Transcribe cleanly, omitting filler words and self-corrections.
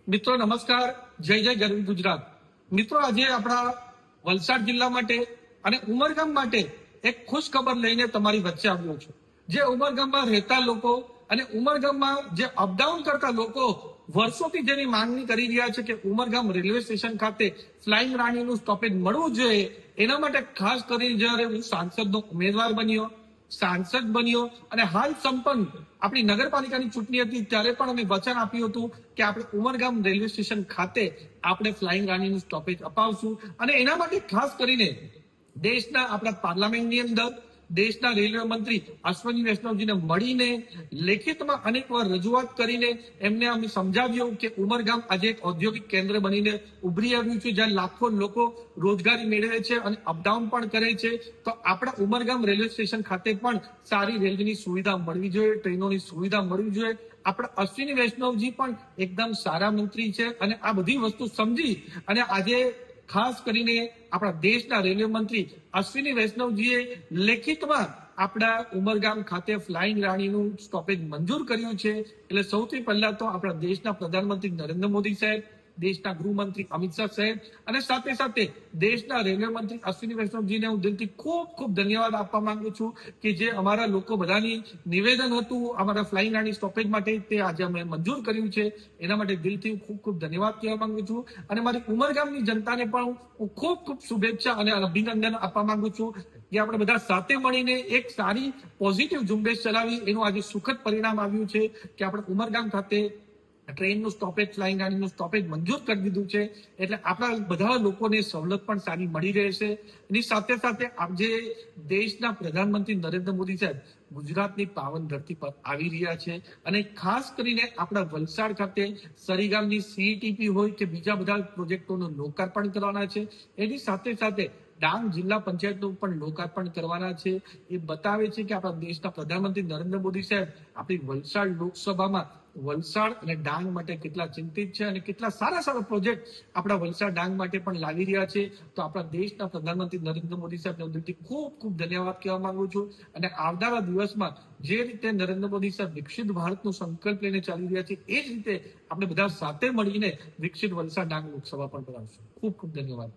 મિત્રો નમસ્કાર, જય જય ગરવી ગુજરાત। મિત્રો આજે આપણા વલસાડ જિલ્લા માટે અને ઉમરગામ માટે એક ખુશ ખબર લઈને તમારી વચ્ચે આવ્યો છું। જે ઉમરગામમાં રહેતા લોકો અને ઉમરગામમાં જે અપડાઉન કરતા લોકો વર્ષોથી જેની માંગણી કરી રહ્યા છે કે ઉમરગામ રેલવે સ્ટેશન ખાતે ફ્લાઇંગ રાણીનું સ્ટોપેજ મળવું જોઈએ, એના માટે ખાસ કરીને જ્યારે હું સાંસદનો ઉમેદવાર બન્યો અને હાલ સંપન્ન આપણી નગરપાલિકાની ચૂંટણી હતી ત્યારે પણ અમે વચન આપ્યું હતું કે આપણે ઉમરગામ રેલવે સ્ટેશન ખાતે આપણે ફ્લાઇંગ રાણીનું સ્ટોપેજ અપાવશું। અને એના માટે ખાસ કરીને દેશના આપણા પાર્લામેન્ટની અંદર દેશના રેલવે મંત્રી અશ્વિની વૈષ્ણવજીને મળીને લેખિતમાં અનેકવાર રજૂઆત કરીને એમને અમે સમજાવ્યું કે ઉમરગામ આજે એક ઔદ્યોગિક કેન્દ્ર બનીને ઉભરી આવ્યું છે, જ્યાં લાખો લોકો રોજગારી મેળવે છે અને અપડાઉન પણ કરે છે। તો આપણા ઉમરગામ રેલવે સ્ટેશન ખાતે પણ સારી રેલવેની સુવિધા મળવી જોઈએ, ટ્રેનોની સુવિધા મળવી જોઈએ। આપણા અશ્વિની વૈષ્ણવજી પણ એકદમ સારા મંત્રી છે અને આ બધી વસ્તુ સમજી અને આજે ખાસ કરીને આપણા દેશના રેલવે મંત્રી અશ્વિની વૈષ્ણવજીએ લેખિતમાં આપણા ઉમરગામ ખાતે ફ્લાઇંગ રાણીનું સ્ટોપેજ મંજૂર કર્યું છે। એટલે સૌથી પહેલા તો આપણા દેશના પ્રધાનમંત્રી નરેન્દ્ર મોદી સાહેબ, દેશના ગૃહમંત્રી અમિત શાહ સાહેબ અને સાથે સાથે દેશના રેલવે મંત્રી અશ્વિની વૈષ્ણવજીને હું દિલથી ખૂબ ખૂબ ધન્યવાદ આપવા માંગુ છું કે જે અમારા લોકો બધાની નિવેદન હતું અમારા ફ્લાઇંગ રાણી સ્ટોપેજ માટે તે આજે અમે મંજૂર કર્યું છે, એના માટે દિલથી ખૂબ ખૂબ ધન્યવાદ કહેવા માંગુ છું। અને મારી ઉમરગામની જનતાને પણ હું ખૂબ ખૂબ શુભેચ્છા અને અભિનંદન આપવા માંગુ છું કે આપણે બધા સાથે મળીને એક સારી પોઝિટિવ ઝુંબેશ ચલાવી એનું આજે સુખદ પરિણામ આવ્યું છે કે આપણે ઉમરગામ ખાતે ટ્રેનનું સ્ટોપેજ ફ્લાઇંગ રાણીનું સ્ટોપેજ મંજૂર કરી દીધું છે। એટલે આપણા બધા લોકોને સવલત પણ સારી મળી રહેશે। એની સાથે સાથે આજે દેશના પ્રધાનમંત્રી નરેન્દ્ર મોદી સાહેબ ગુજરાતની પાવન ધરતી પર આવી રહ્યા છે અને ખાસ કરીને આપણા વલસાડ ખાતે સરીગામની સીઈટીપી હોય કે બીજા બધા પ્રોજેક્ટોનું લોકાર્પણ કરવાના છે। એની સાથે સાથે ડાંગ જિલ્લા પંચાયતનું પણ લોકાર્પણ કરવાના છે। એ બતાવે છે કે આપણા દેશના પ્રધાનમંત્રી નરેન્દ્ર મોદી સાહેબ આપણી વલસાડ લોકસભામાં વલસાડ અને ડાંગ માટે કેટલા ચિંતિત છે અને કેટલા સારા સારા પ્રોજેક્ટ આપણા વલસાડ ડાંગ માટે પણ લાવી રહ્યા છે। તો આપણા દેશના પ્રધાનમંત્રી નરેન્દ્ર મોદી સાહેબને દિલથી ખૂબ ખૂબ ધન્યવાદ કહેવા માંગુ છું। અને આવનારા દિવસમાં જે રીતે નરેન્દ્ર મોદી સાહેબ વિકસિત ભારતનો સંકલ્પ લઈને ચાલી રહ્યા છે એ જ રીતે આપણે બધા સાથે મળીને વિકસિત વલસાડ ડાંગ લોકસભા પણ બનાવશું। ખૂબ ખૂબ ધન્યવાદ।